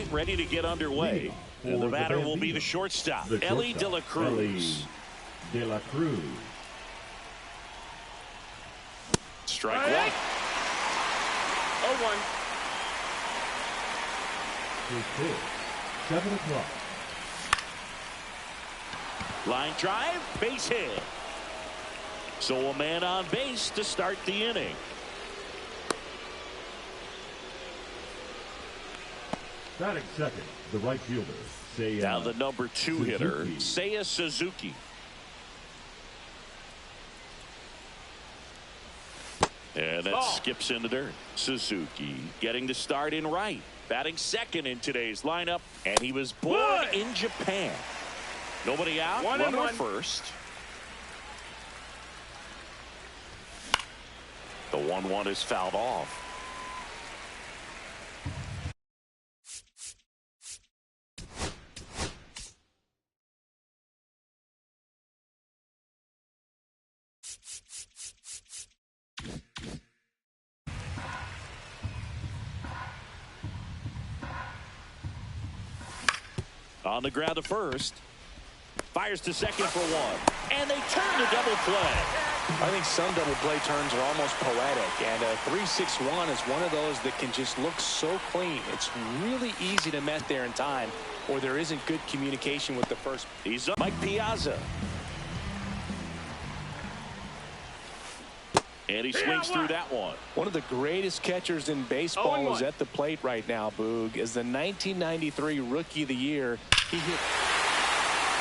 inning ready to get underway. And the batter will be the shortstop, Ellie De La Cruz. Strike one. 0-1. 7 o'clock. Line drive, base hit. So a man on base to start the inning. Batting second, the right fielder, Seiya. Now the number 2 hitter, Suzuki. Seiya Suzuki. And that skips in the dirt. Suzuki getting the start in right. Batting second in today's lineup. And he was born in Japan. Nobody out. Runner first. The 1-1 is fouled off. On the ground to first. Fires to second for 1. And they turn to double play. I think some double play turns are almost poetic. And a 3-6-1 is one of those that can just look so clean. It's really easy to met there in time, or there isn't good communication with the first. He's up. Mike Piazza. And he swings through that one. One of the greatest catchers in baseball is at the plate right now, Boog. As the 1993 Rookie of the Year, he hit.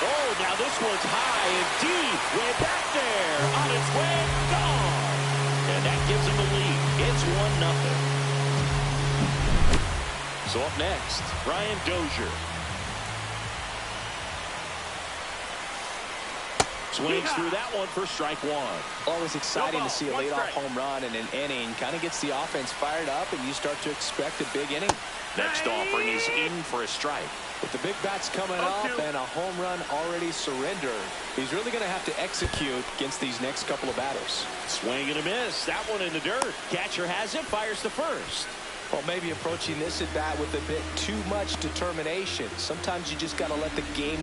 Oh, now this one's high and deep. Way back there. On its way. Gone. And that gives him the lead. It's 1-0. So up next, Brian Dozier. Swings through that one for strike 1. Always exciting to see a leadoff home run in an inning. Kind of gets the offense fired up, and you start to expect a big inning. Next offering is in for a strike. With the big bats coming up and a home run already surrendered, he's really going to have to execute against these next couple of batters. Swing and a miss. That one in the dirt. Catcher has it. Fires to first. Well, maybe approaching this at bat with a bit too much determination. Sometimes you just got to let the game.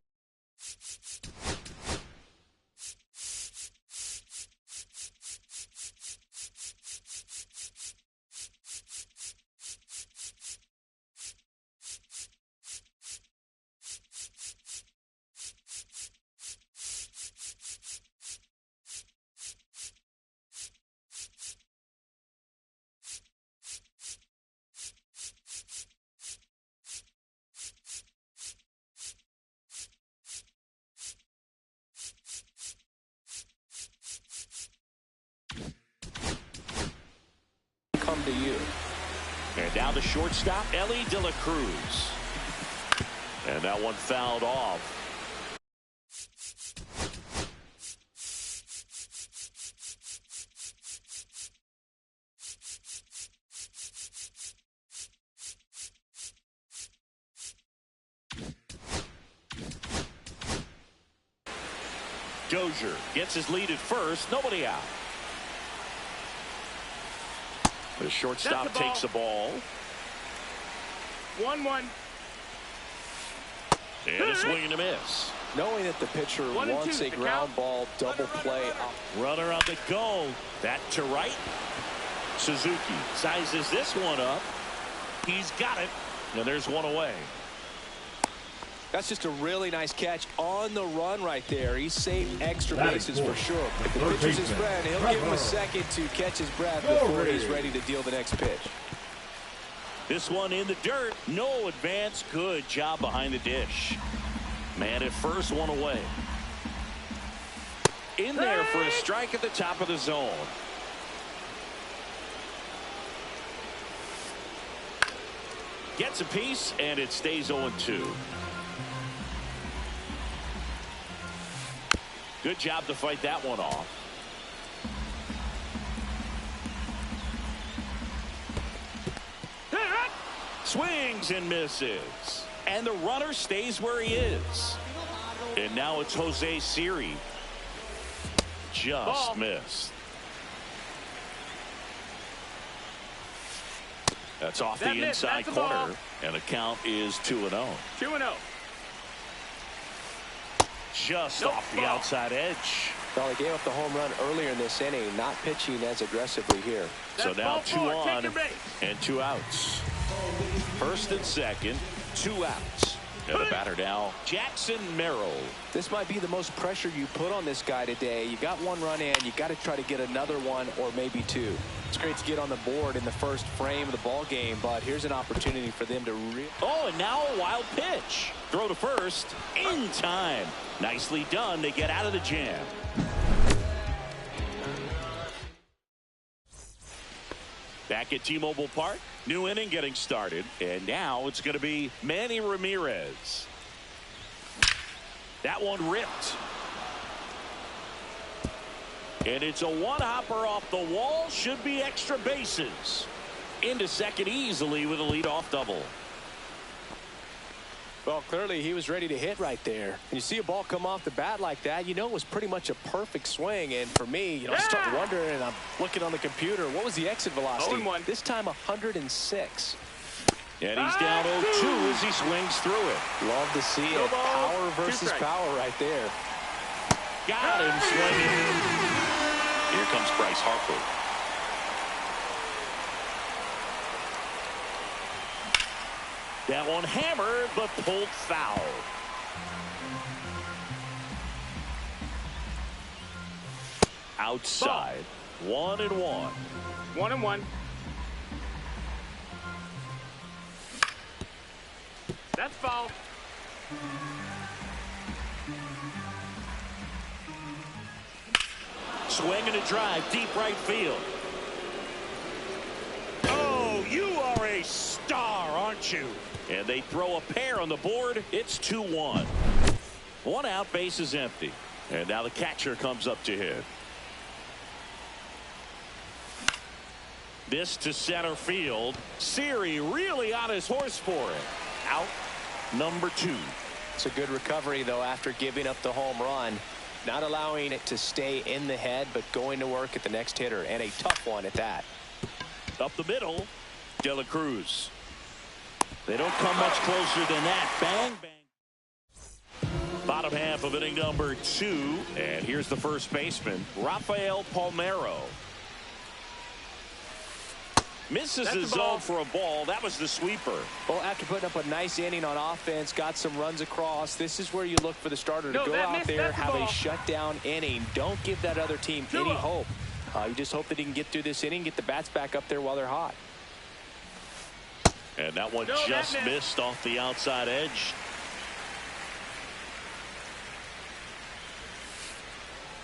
Come to you. And now the shortstop, Ellie De La Cruz. And that one fouled off. Dozier gets his lead at first. Nobody out. The shortstop takes the ball. 1-1. And a swing and a miss. Knowing that the pitcher wants a ground ball double play. Runner on the go. That to right. Suzuki sizes this one up. He's got it. And there's one away. That's just a really nice catch on the run right there. He saved extra bases for sure. The pitcher's his friend. He'll give him a second to catch his breath before he's ready to deal the next pitch. This one in the dirt. No advance. Good job behind the dish. Man at first, one away. In there for a strike at the top of the zone. Gets a piece, and it stays 0-2. Good job to fight that one off. Swings and misses. And the runner stays where he is. And now it's Jose Siri. Just missed. That's off the inside corner, and the count is 2-0. 2-0. Just off the outside edge. Well, he gave up the home run earlier in this inning, not pitching as aggressively here. So now 2 on and 2 outs. First and second, 2 outs. And the batter now, Jackson Merrill. This might be the most pressure you put on this guy today. You got 1 run in. You got to try to get another 1 or maybe 2. It's great to get on the board in the first frame of the ball game, but here's an opportunity for them to Oh, and now a wild pitch. Throw to first in time. Nicely done to get out of the jam. Back at T-Mobile Park, new inning getting started, and now it's going to be Manny Ramirez. That one ripped. And it's a one-hopper off the wall. Should be extra bases. Into second easily with a leadoff double. Well, clearly he was ready to hit right there. And you see a ball come off the bat like that, you know it was pretty much a perfect swing. And for me, I start wondering, and I'm looking on the computer, what was the exit velocity? 0-1. This time 106. And he's down 0-2 as he swings through it. Love to see it. Power versus power right there. Got him swinging. Here comes Bryce Harper. That one hammered, but pulled foul. Outside, 1-1. 1-1. That's foul. Swing and a drive, deep right field. Oh, you are a star, aren't you? And they throw a pair on the board. It's 2-1. 1 out, base is empty. And now the catcher comes up to hit. This to center field. Siri really on his horse for it. Out number 2. It's a good recovery, though, after giving up the home run. Not allowing it to stay in the head, but going to work at the next hitter, and a tough one at that. Up the middle, De La Cruz. They don't come much closer than that. Bang, bang. Bottom half of inning number 2, and here's the first baseman, Rafael Palmeiro. Misses the zone for a ball. That was the sweeper. Well, after putting up a nice inning on offense, got some runs across, this is where you look for the starter to go out there, have a shutdown inning. Don't give that other team any hope. You just hope that he can get through this inning, get the bats back up there while they're hot. And that one just missed off the outside edge.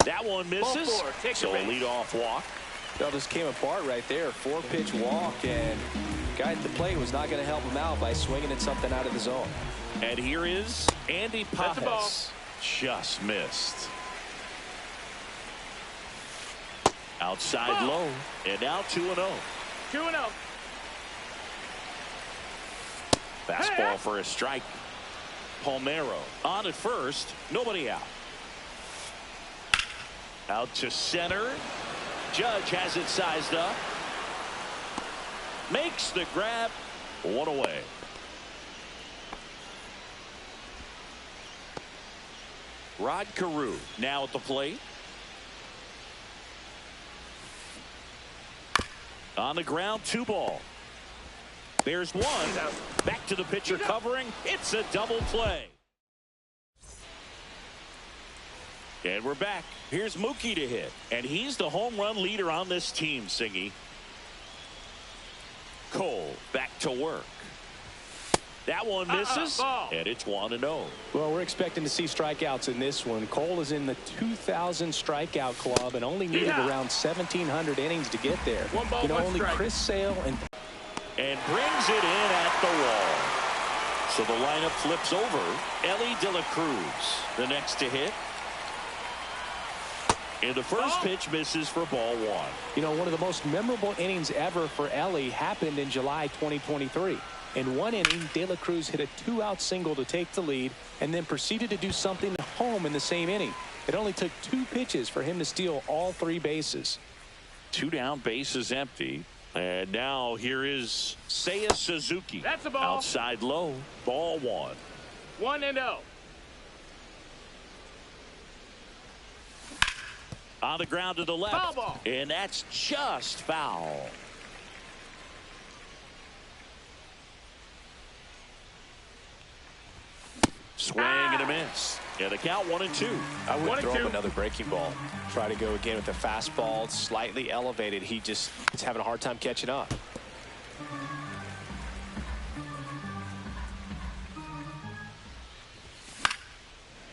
That one misses. So a leadoff walk. Well, this came apart right there. 4-pitch walk, and guy at the plate was not going to help him out by swinging at something out of the zone. And here is Andy Pajes. Just missed. Outside low, and now 2-0. 2-0. Fastball for a strike. Palmeiro on at first, nobody out. Out to center. Judge has it sized up. Makes the grab. 1 away. Rod Carew now at the plate. On the ground, 2 ball. There's 1. Back to the pitcher covering. It's a double play. And we're back. Here's Mookie to hit. And he's the home run leader on this team, Singy. Cole back to work. That one misses. And it's 1-0. Well, we're expecting to see strikeouts in this one. Cole is in the 2,000 strikeout club and only needed around 1,700 innings to get there. You know, only Chris Sale and brings it in at the wall. So the lineup flips over. Ellie De La Cruz, the next to hit. And the first pitch misses for ball 1. You know, one of the most memorable innings ever for Ellie happened in July 2023. In one inning, De La Cruz hit a 2-out single to take the lead and then proceeded to do something at home in the same inning. It only took 2 pitches for him to steal all 3 bases. 2 down, bases empty. And now here is Seiya Suzuki. That's a ball. Outside low. Ball 1. 1-0. On the ground to the left. Foul ball. And that's just foul. Swing and a miss. Yeah, the count 1-2. I would throw him 1-2. another breaking ball. Try to go again with the fastball, slightly elevated. He just is having a hard time catching up.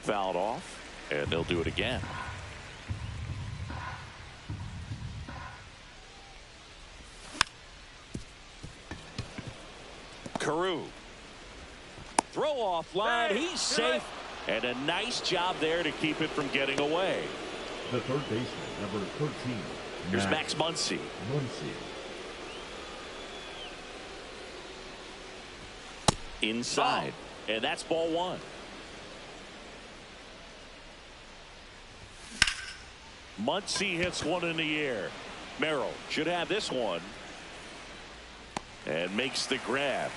Fouled off, and they'll do it again. Carew. Throw off line. Hey, He's safe. And a nice job there to keep it from getting away. The third baseman, number 13. Here's Max Muncy. Muncy. Inside. And that's ball 1. Muncy hits one in the air. Merrill should have this one. And makes the grab.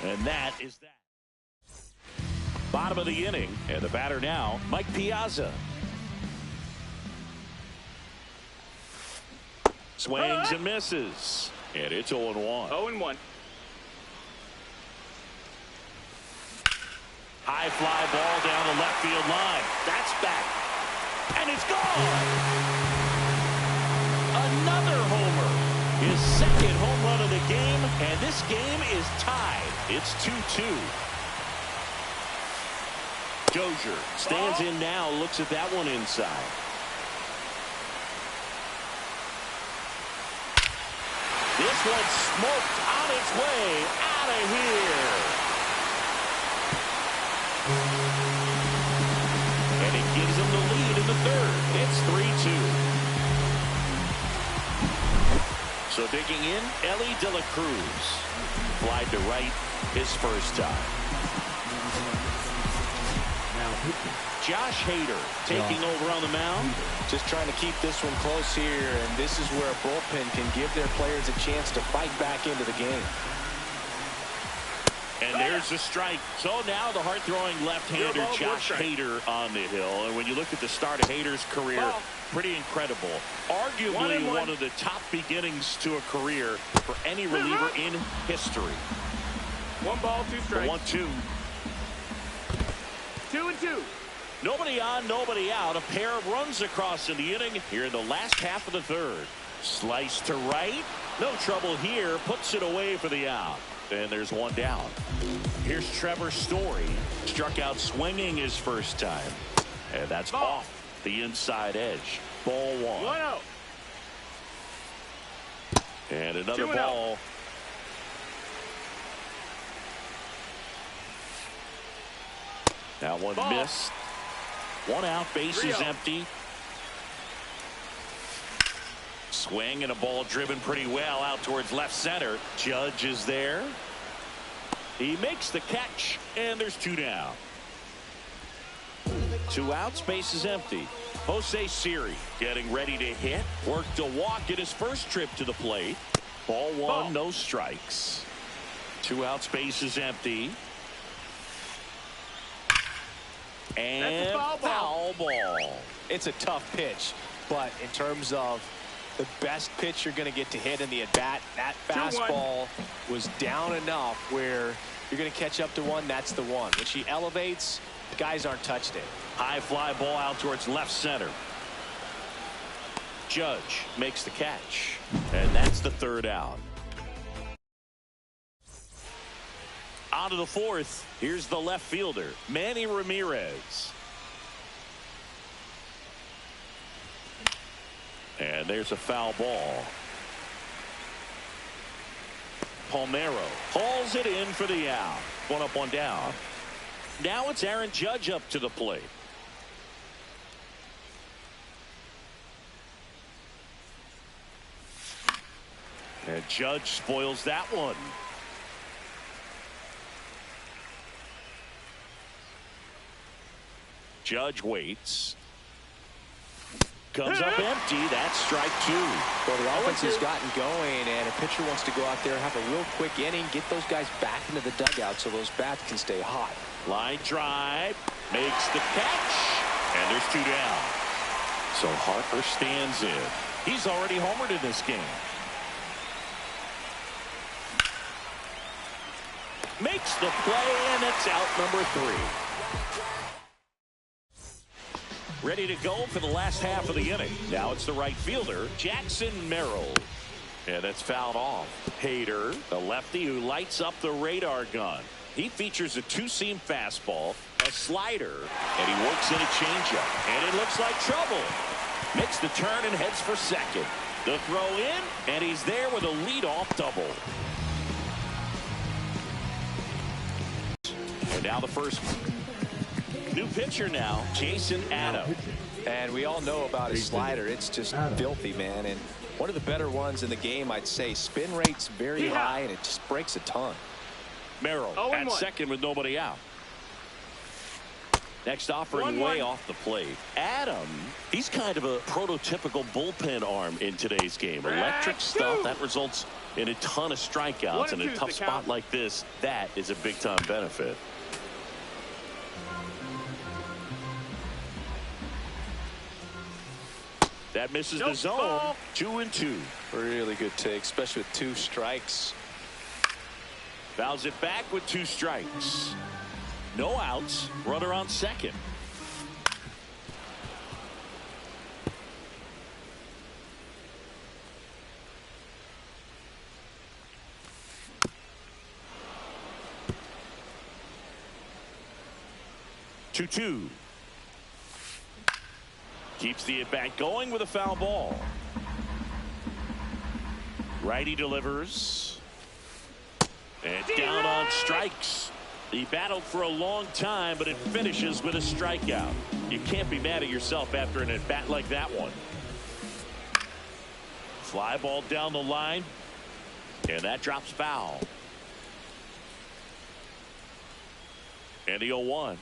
And that is that. Bottom of the inning. And the batter now, Mike Piazza. Swings and misses. And it's 0-1. 0-1. High fly ball down the left field line. That's back. And it's gone. Another homer. His second home run of the game. And this game is tied. It's 2-2. Dozier stands in now. Looks at that one inside. This one's smoked on its way out of here. And it gives him the lead in the third. It's 3-2. So digging in, Ellie De La Cruz. Flied to right his first time. Now pitching. Josh Hader taking over on the mound. Just trying to keep this one close here, and this is where a bullpen can give their players a chance to fight back into the game. And there's a strike. So now the hard-throwing left-hander Josh Hader on the hill. And when you look at the start of Hader's career, pretty incredible. Arguably one of the top beginnings to a career for any reliever in history. 1 ball, 2 strikes. 1-2. 2-2. Nobody on, nobody out. A pair of runs across in the inning here in the last half of the third. Slice to right. No trouble here. Puts it away for the out. And there's one down. Here's Trevor Story. Struck out swinging his first time. And that's off the inside edge. Ball 1. 1-0. And another 2-0. ball. That one missed. 1 out, base is empty. Swing and a ball driven pretty well out towards left center. Judge is there. He makes the catch, and there's 2 down. 2 outs, base is empty. Jose Siri getting ready to hit. Worked a walk in his first trip to the plate. Ball 1, no strikes. 2 outs, base is empty. And foul ball. It's a tough pitch, but in terms of the best pitch you're going to get to hit in the at-bat, that fastball was down enough where you're going to catch up to one. That's the one. When she elevates, guys aren't touched it. High fly ball out towards left center. Judge makes the catch, and that's the 3rd out. On to the 4th. Here's the left fielder, Manny Ramirez. And there's a foul ball. Palmeiro hauls it in for the out. 1 up, 1 down. Now it's Aaron Judge up to the plate. And Judge spoils that one. Judge waits. Comes up empty. That's strike two. Well, the offense has gotten going, and a pitcher wants to go out there, have a real quick inning, get those guys back into the dugout so those bats can stay hot. Line drive. Makes the catch. And there's two down. So Harper stands in. He's already homered in this game. Makes the play, and it's out number 3. Ready to go for the last half of the inning. Now it's the right fielder, Jackson Merrill. And that's fouled off. Hader, the lefty who lights up the radar gun. He features a two-seam fastball, a slider, and he works in a changeup. And it looks like trouble. Makes the turn and heads for second. The throw in, and he's there with a leadoff double. And now the first new pitcher now, Jason Adams. And we all know about his slider. It's just filthy, man. And one of the better ones in the game, I'd say. Spin rate's very high, and it just breaks a ton. Merrill at second with nobody out. Next offering way off the plate. Adam, he's kind of a prototypical bullpen arm in today's game. Electric stuff that results in a ton of strikeouts. In a tough spot like this, that is a big-time benefit. That misses the zone. 2-2. Really good take, especially with 2 strikes. Fouls it back with 2 strikes. No outs. Runner on second. Two. Keeps the at-bat going with a foul ball. Righty delivers. And down on strikes. He battled for a long time, but it finishes with a strikeout. You can't be mad at yourself after an at-bat like that one. Fly ball down the line. And that drops foul. And the 0-1.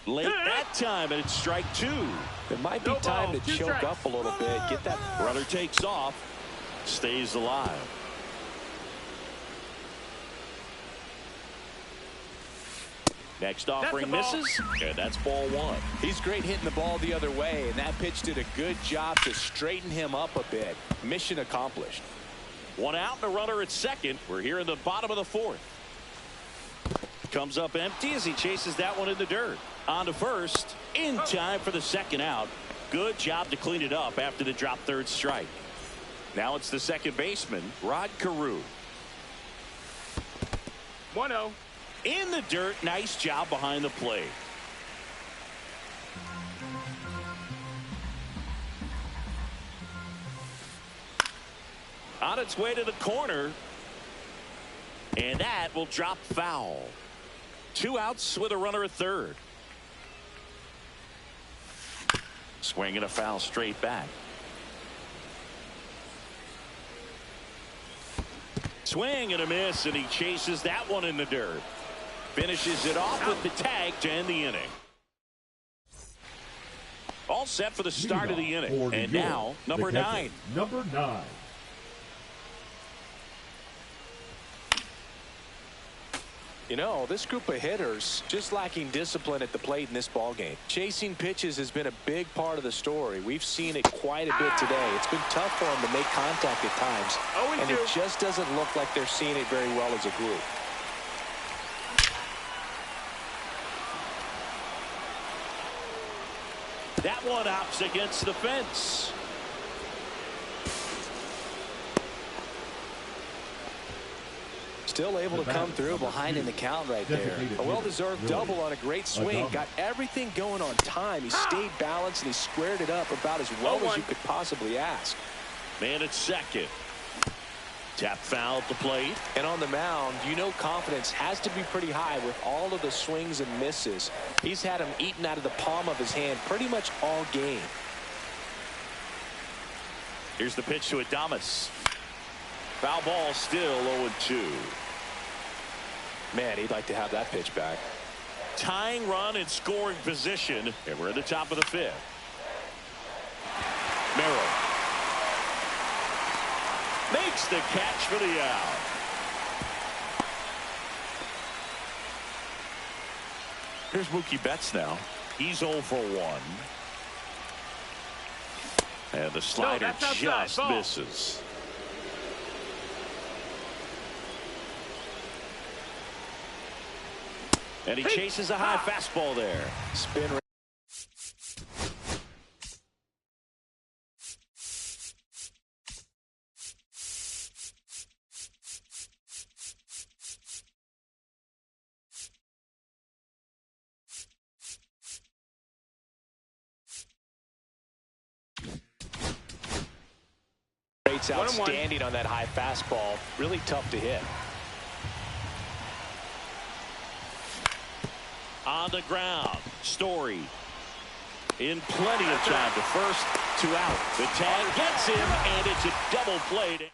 Late that time, and it's strike 2. It might be time to choke up a little bit. Get that. Runner takes off. Stays alive. Next offering misses, and that's ball 1. He's great hitting the ball the other way, and that pitch did a good job to straighten him up a bit. Mission accomplished. 1 out and a runner at second. We're here in the bottom of the 4th. Comes up empty as he chases that one in the dirt. On to first, in time for the second out. Good job to clean it up after the drop third strike. Now it's the second baseman, Rod Carew. 1-0. In the dirt, nice job behind the plate. On its way to the corner. And that will drop foul. 2 outs with a runner at third. Swing and a foul straight back. Swing and a miss, and he chases that one in the dirt. Finishes it off with the tag to end the inning. All set for the start of the inning. And now, number 9. Number 9. You know, this group of hitters just lacking discipline at the plate in this ballgame. Chasing pitches has been a big part of the story. We've seen it quite a bit today. It's been tough for them to make contact at times, and it just doesn't look like they're seeing it very well as a group. That one opts against the fence. Still able to come through behind in the count right there. A well-deserved double on a great swing. Got everything going on time. He stayed balanced and he squared it up about as well as you could possibly ask. Man at second. Tap foul at the plate. And on the mound, you know confidence has to be pretty high with all of the swings and misses. He's had them eaten out of the palm of his hand pretty much all game. Here's the pitch to Adames. Foul ball, still 0-2. Man, he'd like to have that pitch back. Tying run in scoring position, and we're at the top of the 5th. Merrill makes the catch for the out. Here's Mookie Betts now. He's 0 for 1. And the slider just misses. And he chases a high fastball there. Spin rate. Rate's outstanding on that high fastball. Really tough to hit. On the ground, Story in plenty of time to first, 2 out. The tag gets him, and it's a double play to end.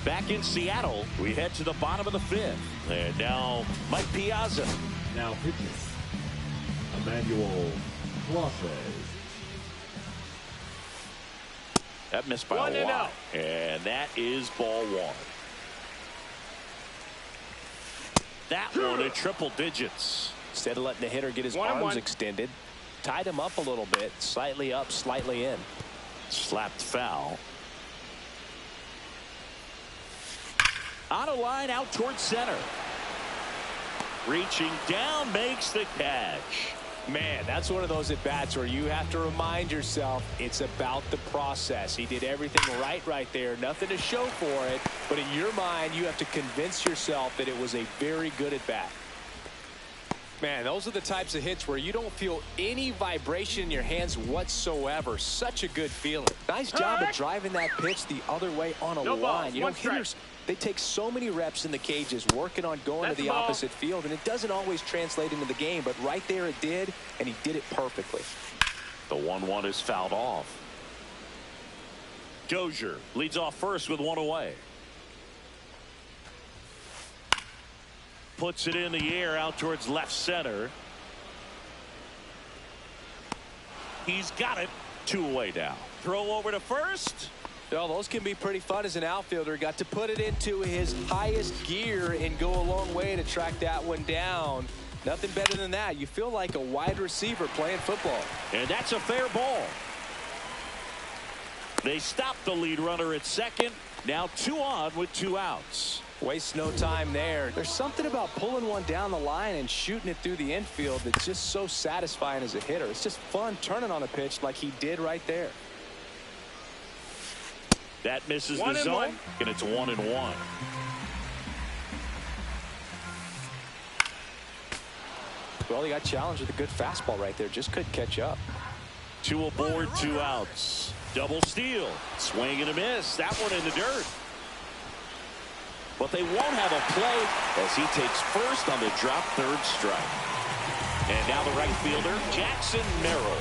Back in Seattle, we head to the bottom of the 5th. And now Mike Piazza. Now pitching, Emmanuel Clase. That missed by a lot. And that is ball 1. That one at triple digits. Instead of letting the hitter get his arms extended, tied him up a little bit, slightly up, slightly in. Slapped foul. On a line out towards center. Reaching down, makes the catch. Man, that's one of those at-bats where you have to remind yourself it's about the process. He did everything right there. Nothing to show for it. But in your mind, you have to convince yourself that it was a very good at-bat. Man, those are the types of hits where you don't feel any vibration in your hands whatsoever. Such a good feeling. Nice job of driving that pitch the other way on a line. You know, hitters, they take so many reps in the cages working on going to the opposite field, and it doesn't always translate into the game, but right there it did, and he did it perfectly. The 1-1 is fouled off. Dozier leads off first with 1 away. Puts it in the air out towards left center. He's got it. 2 away now. Throw over to first. Well, those can be pretty fun as an outfielder. Got to put it into his highest gear and go a long way to track that one down. Nothing better than that. You feel like a wide receiver playing football. And that's a fair ball. They stop the lead runner at second. Now 2 on with 2 outs. Waste no time there. There's something about pulling one down the line and shooting it through the infield that's just so satisfying as a hitter. It's just fun turning on a pitch like he did right there. That misses the zone, and it's 1-1. Well, he got challenged with a good fastball right there. Just couldn't catch up. 2 aboard, 2 outs. Double steal. Swing and a miss. That one in the dirt. But they won't have a play as he takes first on the drop 3rd strike. And now the right fielder, Jackson Merrill.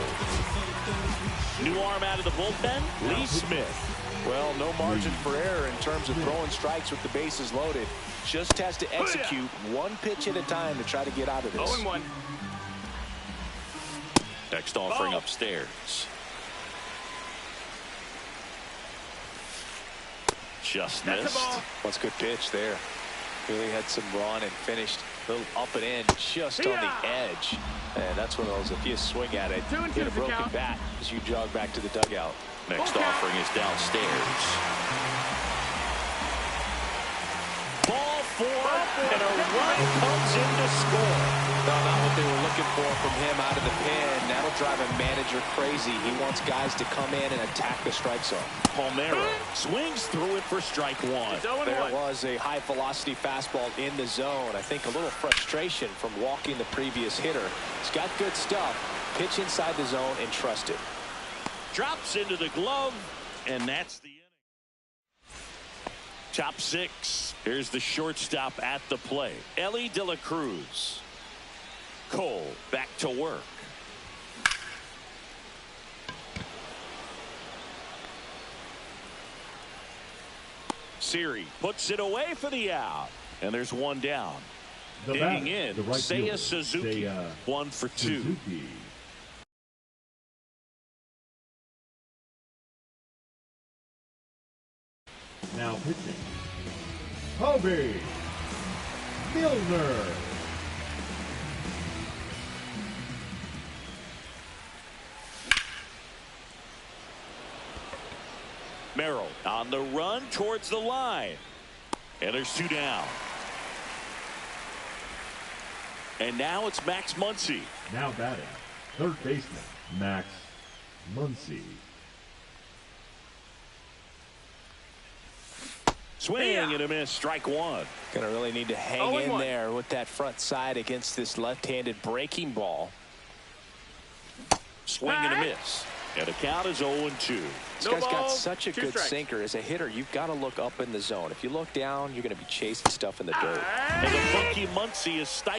New arm out of the bullpen, Lee Smith. Well, no margin for error in terms of throwing strikes with the bases loaded. Just has to execute one pitch at a time to try to get out of this. 0-1. Next offering upstairs. Just missed. That's a good pitch there. Really had some run and finished a little up and in just on the edge. And that's one of those, if you swing at it, hit a broken bat as you jog back to the dugout. Next offering is downstairs. Ball 4, and a run comes in to score. No, not what they were looking for from him out of the pen. That'll drive a manager crazy. He wants guys to come in and attack the strike zone. Palmeiro swings through it for strike 1. There was a high velocity fastball in the zone. I think a little frustration from walking the previous hitter. He's got good stuff. Pitch inside the zone and trust it. Drops into the glove, and that's the inning. Top 6. Here's the shortstop at the plate, Ellie De La Cruz. Cole back to work. Siri puts it away for the out, and there's 1 down. Digging in, Seiya Suzuki, 1 for 2. Now pitching, Kobe Milner. Merrill on the run towards the line. And there's 2 down. And now it's Max Muncy. Now batting, third baseman, Max Muncy. Swing and a miss. Strike 1. Gonna really need to hang in there with that front side against this left-handed breaking ball. Swing and a miss. And the count is 0-2. This guy's got such a good sinker. As a hitter, you've got to look up in the zone. If you look down, you're going to be chasing stuff in the dirt. And the funky Muncy is